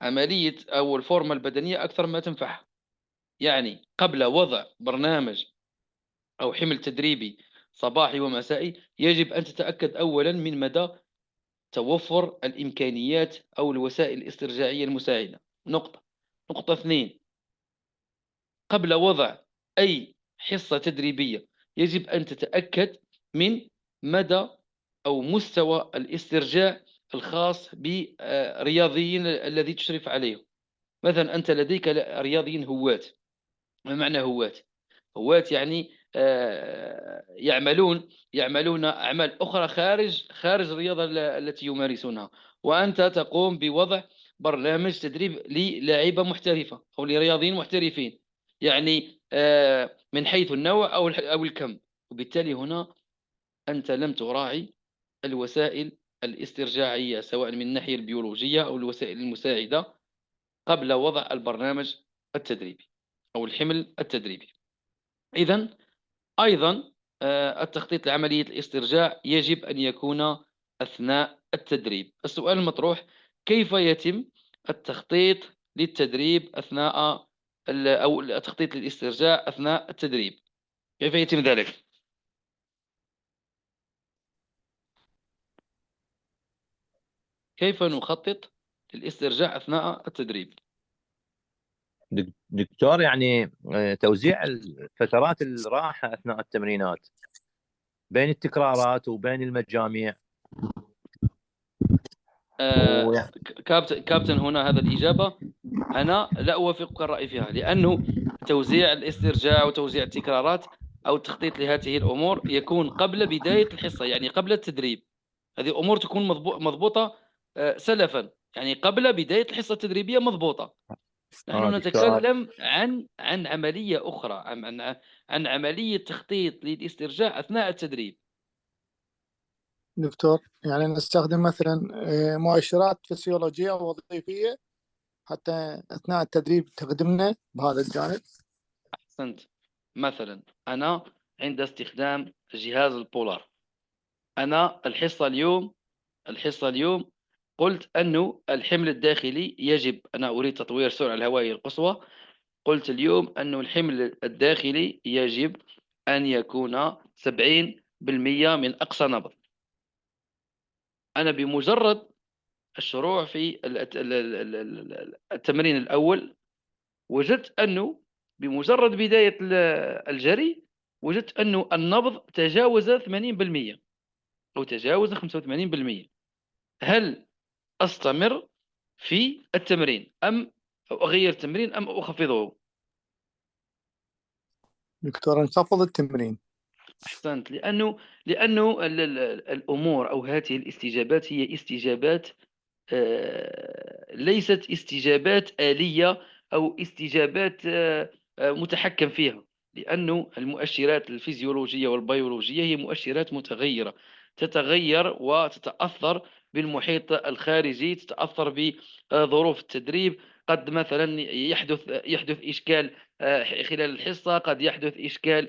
عملية أو الفورمة البدنية أكثر ما تنفعها. يعني قبل وضع برنامج أو حمل تدريبي صباحي ومسائي يجب أن تتأكد أولا من مدى توفر الإمكانيات أو الوسائل الاسترجاعية المساعدة. نقطة 2، قبل وضع أي حصة تدريبية يجب أن تتأكد من مدى أو مستوى الاسترجاع الخاص برياضيين الذي تشرف عليهم. مثلا أنت لديك رياضيين هواة. ما معنى هواة؟ هواة يعني يعملون أعمال أخرى خارج الرياضة التي يمارسونها، وأنت تقوم بوضع برنامج تدريب للاعيبة محترفة أو لرياضيين محترفين، يعني من حيث النوع أو الكم. وبالتالي هنا أنت لم تراعي الوسائل الاسترجاعية سواء من الناحية البيولوجية أو الوسائل المساعدة قبل وضع البرنامج التدريبي أو الحمل التدريبي. إذن أيضا التخطيط لعملية الاسترجاع يجب أن يكون أثناء التدريب. السؤال المطروح: كيف يتم التخطيط للتدريب أثناء أو التخطيط للاسترجاع أثناء التدريب؟ كيف يتم ذلك؟ كيف نخطط للاسترجاع أثناء التدريب؟ دكتور، يعني توزيع فترات الراحة أثناء التمرينات بين التكرارات وبين المجاميع. كابتن هنا هذا الإجابة أنا لا أوافقك الرأي فيها، لأنه توزيع الاسترجاع وتوزيع التكرارات أو التخطيط لهذه الأمور يكون قبل بداية الحصة، يعني قبل التدريب. هذه أمور تكون مضبوطة سلفا، يعني قبل بداية الحصة التدريبية مضبوطة. نحن دكتور، نتكلم عن عملية أخرى، عن عملية تخطيط للاسترجاع أثناء التدريب. دكتور، يعني نستخدم مثلا مؤشرات فسيولوجية ووظيفية حتى أثناء التدريب تخدمنا بهذا الجانب. أحسنت. مثلا أنا عند استخدام جهاز البولار، أنا الحصة اليوم قلت أنه الحمل الداخلي يجب، أنا أريد تطوير السرعة الهوائية القصوى، قلت اليوم أنه الحمل الداخلي يجب أن يكون 70% من أقصى نبض. أنا بمجرد الشروع في التمرين الأول وجدت أنه بمجرد بداية الجري وجدت أنه النبض تجاوز 80% أو تجاوز 85%. هل أستمر في التمرين أم أغير التمرين أم أخفضه؟ دكتور، نخفض التمرين. أحسنت. لأنه الأمور أو هذه الاستجابات هي استجابات ليست استجابات آلية أو استجابات متحكم فيها، لأنه المؤشرات الفيزيولوجية والبيولوجية هي مؤشرات متغيرة، تتغير وتتأثر بالمحيط الخارجي، تتأثر بظروف التدريب. قد مثلا يحدث إشكال خلال الحصة، قد يحدث إشكال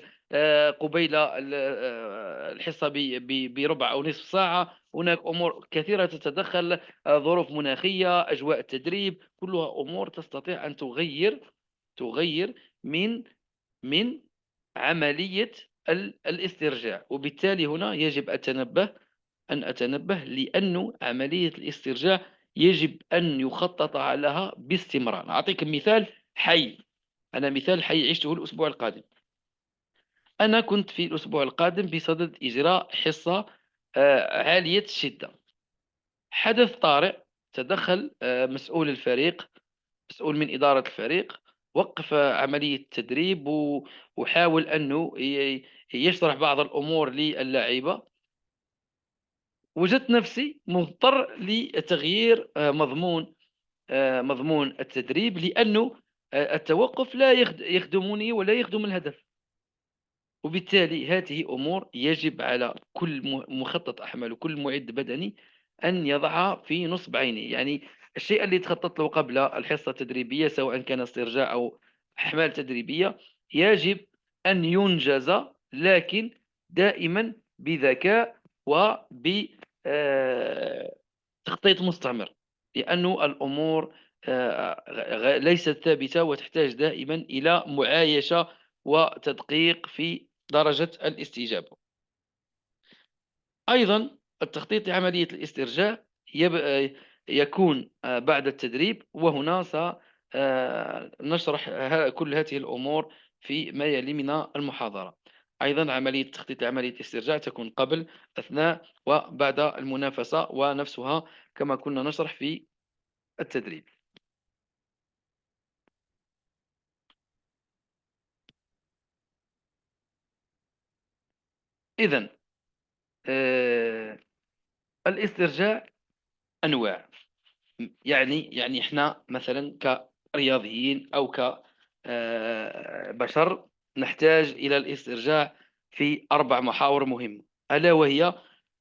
قبيل الحصة بربع أو نصف ساعة. هناك أمور كثيرة تتدخل، ظروف مناخية، أجواء التدريب، كلها أمور تستطيع أن تغير من عملية الاسترجاع. وبالتالي هنا يجب أن أتنبه لأن عملية الاسترجاع يجب أن يخطط لها باستمرار. أعطيك مثال حي، أنا مثال حي عشته الأسبوع القادم. أنا كنت في الأسبوع القادم بصدد إجراء حصة عالية الشدة. حدث طارئ، تدخل مسؤول الفريق، مسؤول من إدارة الفريق، وقف عملية التدريب وحاول أنه يشرح بعض الأمور للاعيبة. وجدت نفسي مضطر لتغيير مضمون التدريب، لأنه التوقف لا يخدمني ولا يخدم الهدف. وبالتالي هذه أمور يجب على كل مخطط أحمال وكل معد بدني أن يضعها في نصب عينه. يعني الشيء اللي تخطط له قبل الحصة التدريبية، سواء كان استرجاع أو أحمال تدريبية، يجب أن ينجز، لكن دائما بذكاء وبتخطيط مستمر، لأن الأمور ليست ثابتة وتحتاج دائما إلى معايشة وتدقيق في درجة الاستجابة. أيضا التخطيط لعملية الاسترجاع يكون بعد التدريب، وهنا سنشرح كل هذه الأمور في ما يلي من المحاضرة. أيضا عملية التخطيط لعملية الاسترجاع تكون قبل، أثناء وبعد المنافسة، ونفسها كما كنا نشرح في التدريب. إذن الاسترجاع أنواع. يعني إحنا مثلا كرياضيين أو كبشر نحتاج إلى الاسترجاع في 4 محاور مهمة، ألا وهي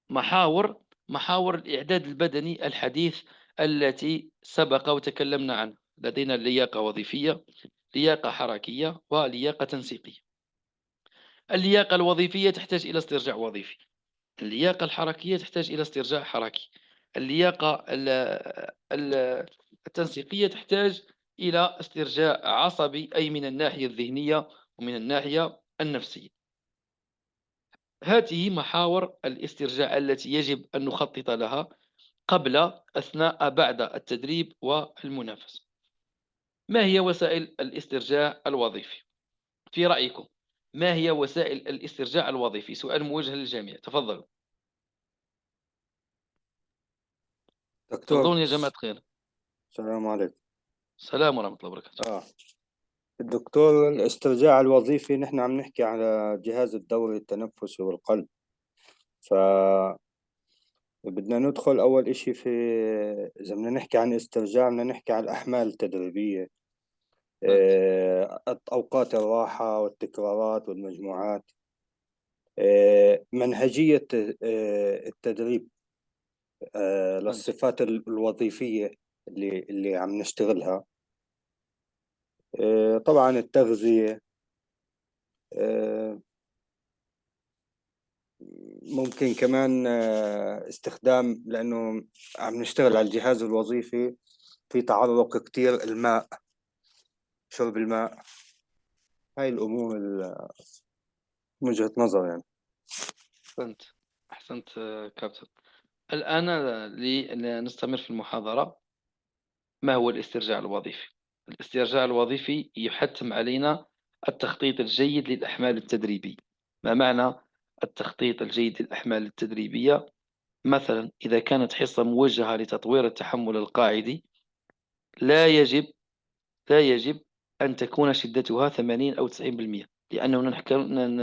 محاور الإعداد البدني الحديث التي سبق وتكلمنا عنها. لدينا اللياقة وظيفية، لياقة حركية، ولياقة تنسيقية. اللياقة الوظيفية تحتاج إلى استرجاع وظيفي، اللياقة الحركية تحتاج إلى استرجاع حركي، اللياقة التنسيقية تحتاج إلى استرجاع عصبي، أي من الناحية الذهنية ومن الناحية النفسية. هذه محاور الاسترجاع التي يجب أن نخطط لها قبل، أثناء، بعد التدريب والمنافسة. ما هي وسائل الاسترجاع الوظيفي؟ في رأيكم ما هي وسائل الاسترجاع الوظيفي؟ سؤال موجه للجميع، تفضلوا. دكتور، تفضلون يا جماعة الخير. السلام عليكم. السلام ورحمة الله وبركاته. الدكتور، الاسترجاع الوظيفي نحن عم نحكي على الجهاز الدوري التنفسي والقلب، فبدنا ندخل أول إشي في، إذا بدنا نحكي عن استرجاع بدنا نحكي عن الأحمال التدريبية، أوقات الراحة والتكرارات والمجموعات، منهجية التدريب، للصفات الوظيفية اللي عم نشتغلها، طبعا التغذية، ممكن كمان استخدام، لأنه عم نشتغل على الجهاز الوظيفي في تعرق كتير، الماء، شرب الماء، هاي الأمور من وجهة نظر يعني. أحسنت كابتن. الآن لنستمر في المحاضرة. ما هو الاسترجاع الوظيفي؟ الاسترجاع الوظيفي يحتم علينا التخطيط الجيد للأحمال التدريبية. ما معنى التخطيط الجيد للأحمال التدريبية؟ مثلا إذا كانت حصة موجهة لتطوير التحمل القاعدي، لا يجب أن تكون شدتها 80 أو 90%، لأنه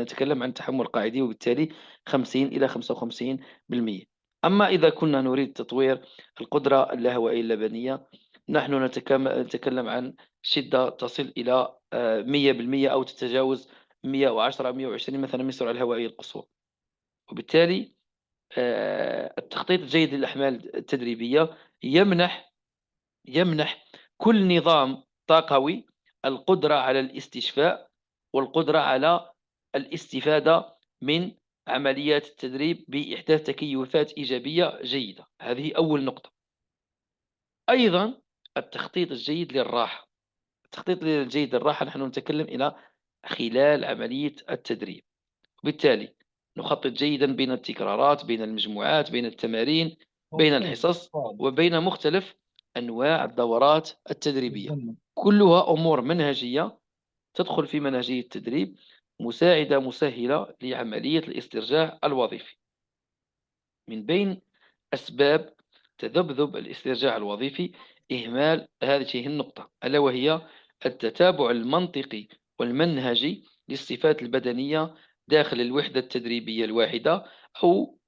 نتكلم عن تحمل قاعدي، وبالتالي 50 إلى 55%. أما إذا كنا نريد تطوير القدرة اللاهوائية اللبنية، نحن نتكلم عن شدة تصل إلى 100% أو تتجاوز 110 120 مثلا من السرعة الهوائية القصوى. وبالتالي التخطيط الجيد للأحمال التدريبية يمنح كل نظام طاقوي القدرة على الاستشفاء والقدرة على الاستفادة من عمليات التدريب بإحداث تكيفات إيجابية جيدة. هذه أول نقطة. أيضا التخطيط الجيد للراحة. التخطيط الجيد للراحة نحن نتكلم إلى خلال عملية التدريب، وبالتالي نخطط جيدا بين التكرارات، بين المجموعات، بين التمارين، بين الحصص، وبين مختلف أنواع الدورات التدريبية. كلها أمور منهجية تدخل في منهجية التدريب، مساعدة مسهلة لعملية الاسترجاع الوظيفي. من بين أسباب تذبذب الاسترجاع الوظيفي إهمال هذه النقطة، ألا وهي التتابع المنطقي والمنهجي للصفات البدنية داخل الوحدة التدريبية الواحدة، أو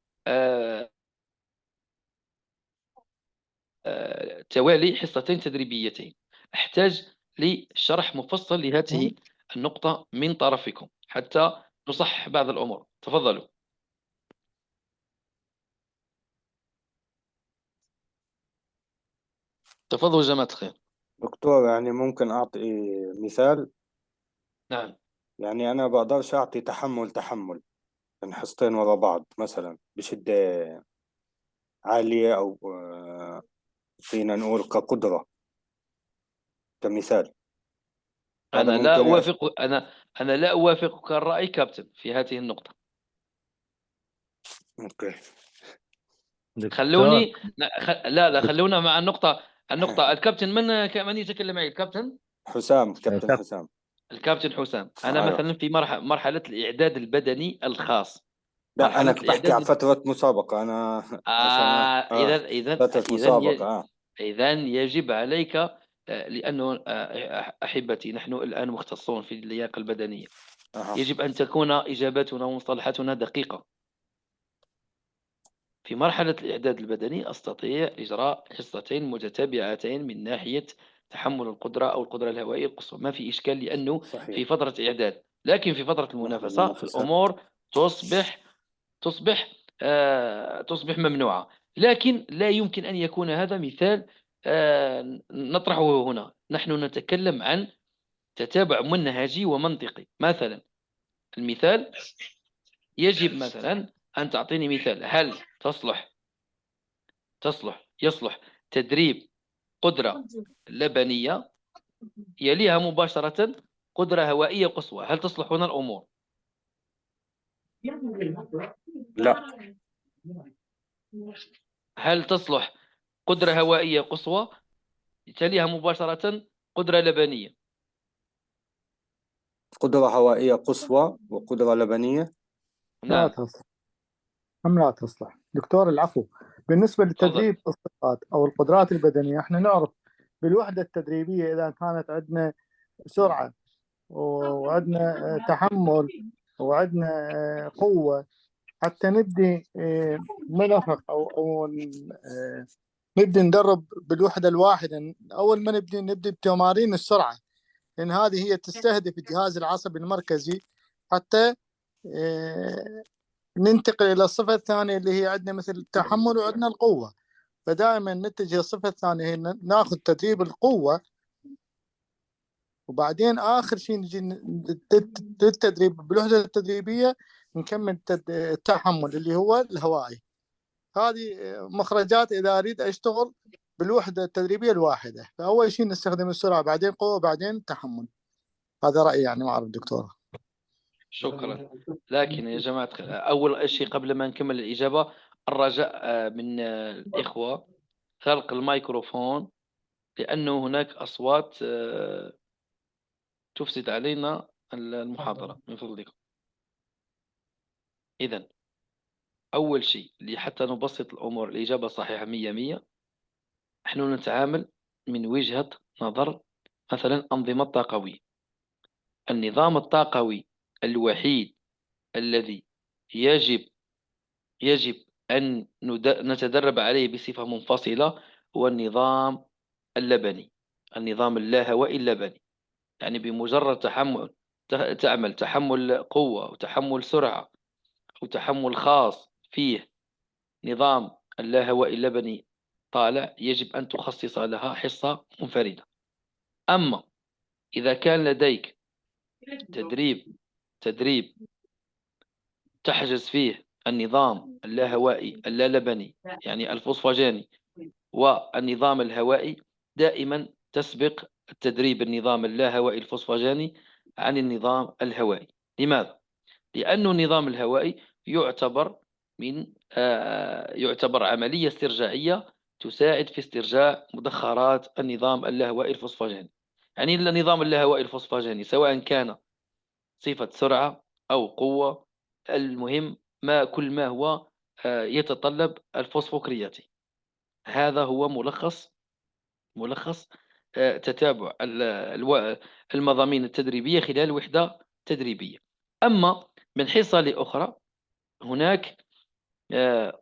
توالي حصتين تدريبيتين. أحتاج لشرح مفصل لهذه النقطة من طرفكم حتى نصحح بعض الأمور. تفضلوا. تفضلوا جماعة الخير. دكتور يعني ممكن أعطي مثال؟ نعم. يعني أنا بقدرش أعطي تحمل من حصتين ورا بعض مثلا بشدة عالية، أو فينا نقول كقدرة، كمثال. هذا أنا لا ممكن أوافق أنا لا أوافقك الرأي كابتن في هذه النقطة. أوكي. دكتور خلوني لا خلونا مع النقطة. الكابتن من يتكلم معي؟ الكابتن حسام، كابتن كابتن. حسام. الكابتن حسام. أنا أيوه. مثلا في مرحلة الإعداد البدني الخاص. لا، أنا مرحلة كنت أحكي عن الإعداد فترة مسابقة أنا. عشان فترة مسابقة. إذا يجب عليك، لأنه أحبتي نحن الآن مختصون في اللياقة البدنية، يجب أن تكون إجاباتنا ومصطلحاتنا دقيقة. في مرحلة الإعداد البدني أستطيع إجراء حصتين متتابعتين من ناحية تحمل القدرة أو القدرة الهوائية القصوى، ما في إشكال، لأنه صحيح. في فترة إعداد. لكن في فترة المنافسة المنافسات. الأمور تصبح ممنوعة. لكن لا يمكن أن يكون هذا مثال نطرحه هنا. نحن نتكلم عن تتابع منهجي ومنطقي. مثلا المثال، يجب مثلا أن تعطيني مثال. هل يصلح تدريب قدرة لبنية يليها مباشرة قدرة هوائية قصوى؟ هل تصلح هنا الأمور؟ لا. هل تصلح قدرة هوائية قصوى تليها مباشرة قدرة لبنية؟ قدرة هوائية قصوى وقدرة لبنية. لا نعم. تصلح. لا تصلح دكتور، العفو. بالنسبة لتدريب الصفات أو القدرات البدنية، احنا نعرف بالوحدة التدريبية إذا كانت عندنا سرعة وعندنا تحمل وعندنا قوة، حتى نبدي نلفق أو نبدي ندرب بالوحدة الواحدة. أول ما نبدي بتمارين السرعة، لأن هذه هي تستهدف الجهاز العصبي المركزي، حتى ننتقل إلى الصفة الثانية اللي هي عندنا مثل التحمل وعندنا القوة. فدائما نتجه الصفة الثانية هي ناخذ تدريب القوة، وبعدين آخر شيء نجي للتدريب بالوحدة التدريبية نكمل التحمل اللي هو الهوائي. هذه مخرجات إذا أريد أشتغل بالوحدة التدريبية الواحدة. فأول شيء نستخدم السرعة، بعدين قوة، بعدين التحمل. هذا رأيي يعني، ما أعرف دكتور. شكرا. لكن يا جماعة أول شيء قبل ما نكمل الإجابة، الرجاء من الإخوة غلق الميكروفون، لأنه هناك أصوات تفسد علينا المحاضرة من فضلكم. إذن أول شيء حتى نبسط الأمور، الإجابة صحيحة 100. نحن نتعامل من وجهة نظر مثلا أنظمة طاقوية. النظام الطاقوي الوحيد الذي يجب أن نتدرب عليه بصفة منفصلة هو النظام اللبني، النظام اللاهوائي اللبني. يعني بمجرد تعمل تحمل قوة وتحمل سرعة وتحمل خاص فيه نظام اللاهوائي اللبني طالع، يجب أن تخصص لها حصة منفردة. أما إذا كان لديك تدريب تحجز فيه النظام اللاهوائي اللالبني، يعني الفوسفاجاني، والنظام الهوائي، دائما تسبق التدريب النظام اللاهوائي الفوسفاجاني عن النظام الهوائي. لماذا؟ لأن النظام الهوائي يعتبر عملية استرجاعية تساعد في استرجاع مدخرات النظام اللاهوائي الفوسفاجاني. يعني النظام اللاهوائي الفوسفاجاني سواء كان صفة سرعة أو قوة، المهم كل ما هو يتطلب الفوسفوكرياتي. هذا هو ملخص تتابع المضامين التدريبية خلال وحدة تدريبية. أما من حصة لأخرى هناك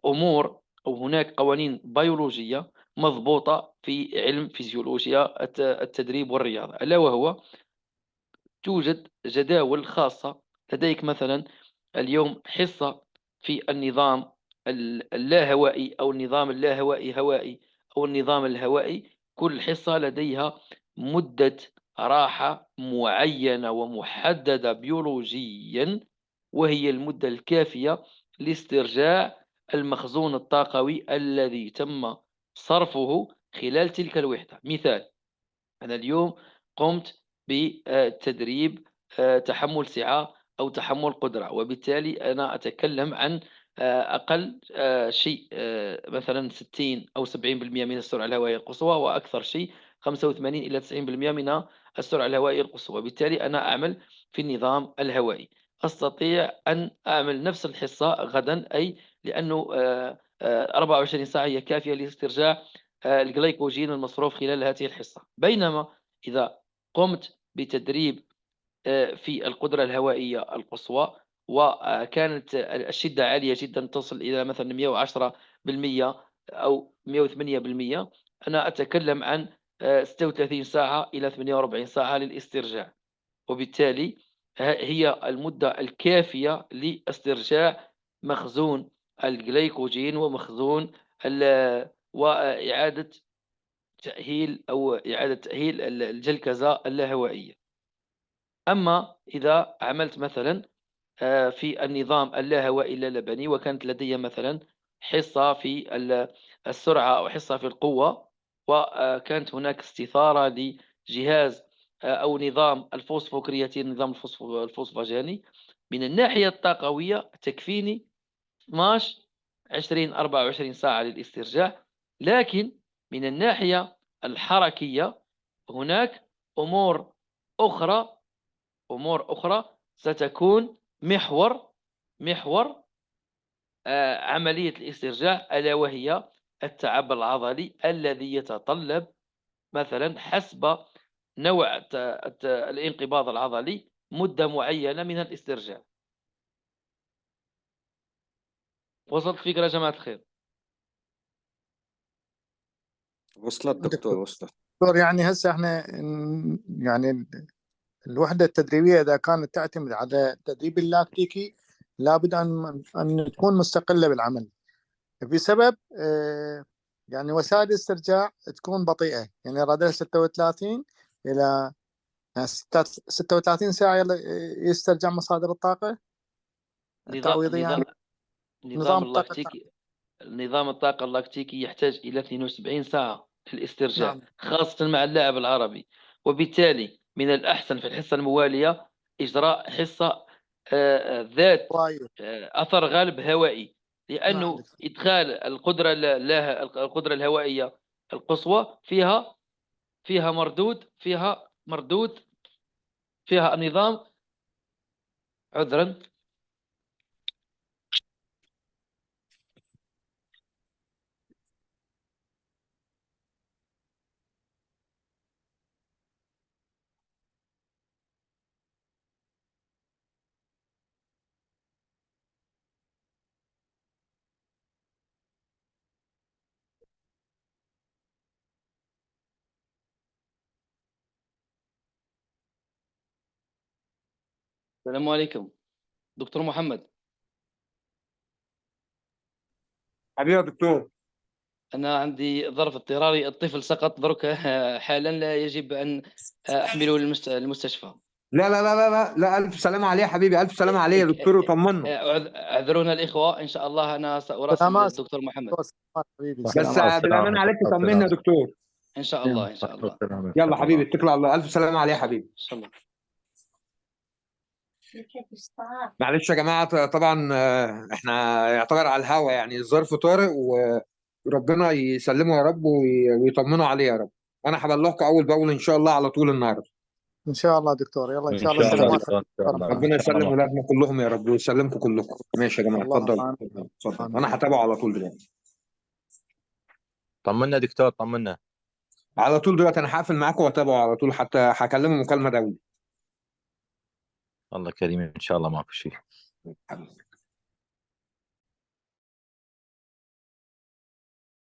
أمور أو هناك قوانين بيولوجية مضبوطة في علم فيزيولوجيا التدريب والرياضة، ألا وهو توجد جداول خاصة. لديك مثلا اليوم حصة في النظام اللاهوائي أو النظام اللاهوائي هوائي أو النظام الهوائي. كل حصة لديها مدة راحة معينة ومحددة بيولوجيا، وهي المدة الكافية لاسترجاع المخزون الطاقوي الذي تم صرفه خلال تلك الوحدة. مثال: أنا اليوم قمت بتدريب تحمل سعة أو تحمل قدرة، وبالتالي أنا أتكلم عن أقل شيء مثلا 60 أو 70% من السرعة الهوائية القصوى، وأكثر شيء 85 إلى 90% من السرعة الهوائية القصوى. وبالتالي أنا أعمل في النظام الهوائي. أستطيع أن أعمل نفس الحصة غدا، أي لأنه 24 ساعة هي كافية لاسترجاع الجليكوجين المصروف خلال هذه الحصة. بينما إذا قمت بتدريب في القدرة الهوائية القصوى وكانت الشدة عالية جدا تصل إلى مثلا 110% أو 108%، أنا أتكلم عن 36 ساعة إلى 48 ساعة للاسترجاع. وبالتالي هي المدة الكافية لاسترجاع مخزون الجليكوجين ومخزون وإعادة تأهيل أو إعادة تأهيل الجلكزة اللاهوائية. أما إذا عملت مثلا في النظام اللاهوائي اللالبني وكانت لدي مثلا حصة في السرعة أو حصة في القوة، وكانت هناك استثارة لجهاز أو نظام الفوسفوكرياتين، نظام الفوسفاجاني، من الناحية الطاقوية تكفيني 12 20 24 ساعة للاسترجاع. لكن من الناحية الحركية هناك أمور أخرى ستكون محور عملية الاسترجاع، ألا وهي التعب العضلي الذي يتطلب مثلا حسب نوع الانقباض العضلي مدة معينة من الاسترجاع. وصلت فكرة يا جماعة الخير؟ وصلت دكتور، وصلت. دكتور، يعني هسه احنا يعني الوحدة التدريبية إذا كانت تعتمد على التدريب اللاكتيكي لابد أن تكون مستقلة بالعمل بسبب يعني وسائل الاسترجاع تكون بطيئة. يعني رادل 36 إلى 36 ساعة يسترجع مصادر الطاقة التعويضية. يعني نظام الطاقة. نظام الطاقة اللاكتيكي يحتاج إلى 72 ساعة في الاسترجاع. نعم. خاصة مع اللاعب العربي. وبالتالي من الأحسن في الحصة الموالية إجراء حصة ذات أثر غالب هوائي، لأنه نعم. إدخال القدرة الهوائية القصوى فيها مردود فيها النظام. عذرا. السلام عليكم دكتور محمد. حبيبي يا دكتور. أنا عندي ظرف اضطراري، الطفل سقط درك حالا، لا يجب أن أحمله للمستشفى. لا لا لا لا لا لا، ألف سلامة عليه يا حبيبي، ألف سلامة عليه يا دكتور، وطمنا. اعذرونا الإخوة، إن شاء الله أنا سأراسل سلامات الدكتور محمد. حبيبي. بس سلامات. بالأمانة عليك طمنا يا دكتور. إن شاء الله إن شاء الله. يلا حبيبي، اتكل على الله، ألف سلامة عليه يا حبيبي. إن شاء الله. معلش يا جماعة، طبعا احنا يعتبر على الهوا، يعني الظرف طارئ، وربنا يسلمه يا رب ويطمنوا عليه يا رب. أنا هبلغكم أول بأول إن شاء الله على طول النهاردة. ان شاء الله دكتور، يلا ان ان شاء الله شاء الله سلامات دكتور، ان شاء الله، ربنا ان شاء الله يسلم ولادنا كلهم يا رب ويسلمكم كلكم. ماشي يا جماعه، اتفضل اللهم اتفضل اتفضل. آمين. انا هتابعه على طول دلوقتي. طمنا دكتور، طمنا. على طول دلوقتي انا هقفل معاكم واتابعه على طول، حتى هكلمه مكالمه دولي. الله كريم، ان شاء الله ماكو شيء. حبيبي.